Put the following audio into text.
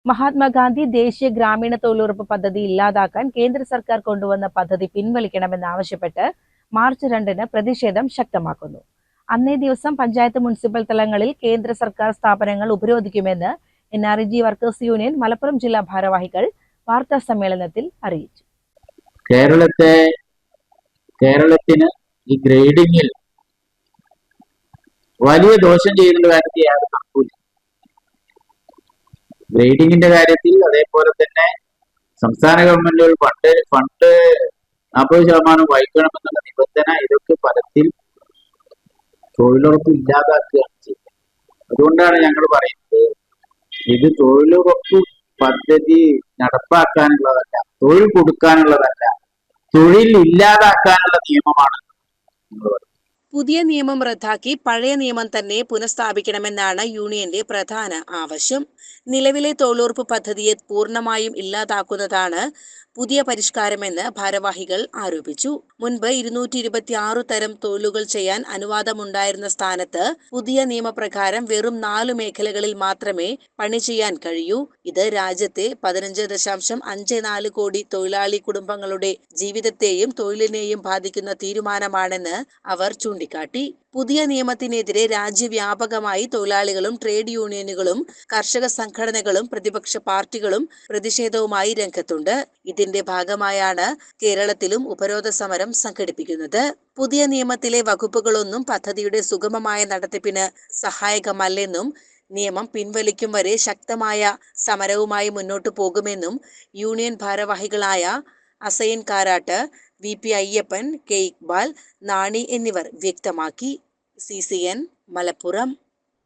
മഹാത്മാഗാന്ധി ദേശീയ ഗ്രാമീണ തൊഴിലുറപ്പ് പദ്ധതി ഇല്ലാതാക്കാൻ കേന്ദ്ര സർക്കാർ കൊണ്ടുവന്ന പദ്ധതി പിൻവലിക്കണമെന്നാവശ്യപ്പെട്ട് മാർച്ച് 2-ന് പ്രതിഷേധം ശക്തമാക്കുന്നു. അന്നേ ദിവസം പഞ്ചായത്ത് മുനിസിപ്പൽ തലങ്ങളിൽ കേന്ദ്ര സർക്കാർ സ്ഥാപനങ്ങൾ ഉപരോധിക്കുമെന്ന് NREG വർക്കേഴ്സ് യൂണിയൻ മലപ്പുറം ജില്ലാ ഭാരവാഹികൾ വാർത്താ സമ്മേളനത്തിൽ അറിയിച്ചു. കേരളത്തിന് ഈ ഗ്രേഡിംഗിൽ വലിയ ദോഷം ചെയ്യുന്ന കാര്യത്തിൽ യാതൊരു തർക്കമില്ല. ഗ്രേഡിങ്ങിന്റെ കാര്യത്തിൽ അതേപോലെ തന്നെ സംസ്ഥാന ഗവൺമെന്റുകൾ ഫണ്ട് 40% വഹിക്കണമെന്നുള്ള നിബന്ധന ഇതൊക്കെ ഫലത്തിൽ തൊഴിലുറപ്പ് ഇല്ലാതാക്കുകയാണ് ചെയ്യുന്നത്. അതുകൊണ്ടാണ് ഞങ്ങൾ പറയുന്നത് ഇത് തൊഴിലുറപ്പ് പദ്ധതി നടപ്പാക്കാനുള്ളതല്ല, തൊഴിൽ കൊടുക്കാനുള്ളതല്ല, തൊഴിൽ ഇല്ലാതാക്കാനുള്ള നിയമമാണ്. പുതിയ നിയമം റദ്ദാക്കി പഴയ നിയമം തന്നെ പുനഃസ്ഥാപിക്കണമെന്നാണ് യൂണിയന്റെ പ്രധാന ആവശ്യം. നിലവിലെ തൊഴിലുറപ്പ് പദ്ധതിയെ പൂർണ്ണമായും ഇല്ലാതാക്കുന്നതാണ് പുതിയ പരിഷ്കാരമെന്ന് ഭാരവാഹികൾ ആരോപിച്ചു. മുൻപ് 226 തരം തൊഴിലുകൾ ചെയ്യാൻ അനുവാദമുണ്ടായിരുന്ന സ്ഥാനത്ത് പുതിയ നിയമപ്രകാരം വെറും 4 മേഖലകളിൽ മാത്രമേ പണി ചെയ്യാൻ കഴിയൂ. ഇത് രാജ്യത്തെ 15.54 കോടി തൊഴിലാളി കുടുംബങ്ങളുടെ ജീവിതത്തെയും തൊഴിലിനെയും ബാധിക്കുന്ന തീരുമാനമാണെന്ന് അവർ ചൂണ്ടിക്കാട്ടി. പുതിയ നിയമത്തിനെതിരെ രാജ്യവ്യാപകമായി തൊഴിലാളികളും ട്രേഡ് യൂണിയനുകളും കർഷക സംഘടനകളും പ്രതിപക്ഷ പാർട്ടികളും പ്രതിഷേധവുമായി രംഗത്തുണ്ട്. ഇതിന്റെ ഭാഗമായാണ് കേരളത്തിലും ഉപരോധ സമരം സംഘടിപ്പിക്കുന്നത്. പുതിയ നിയമത്തിലെ വകുപ്പുകളൊന്നും പദ്ധതിയുടെ സുഗമമായ നടത്തിപ്പിന് സഹായകമല്ലെന്നും നിയമം പിൻവലിക്കും വരെ ശക്തമായ സമരവുമായി മുന്നോട്ടു പോകുമെന്നും യൂണിയൻ ഭാരവാഹികളായ assign Karat, VP Ayyappan, K Iqbal, Nani എന്നിവർ വ്യക്തമാക്കി. CCN മലപ്പുറം.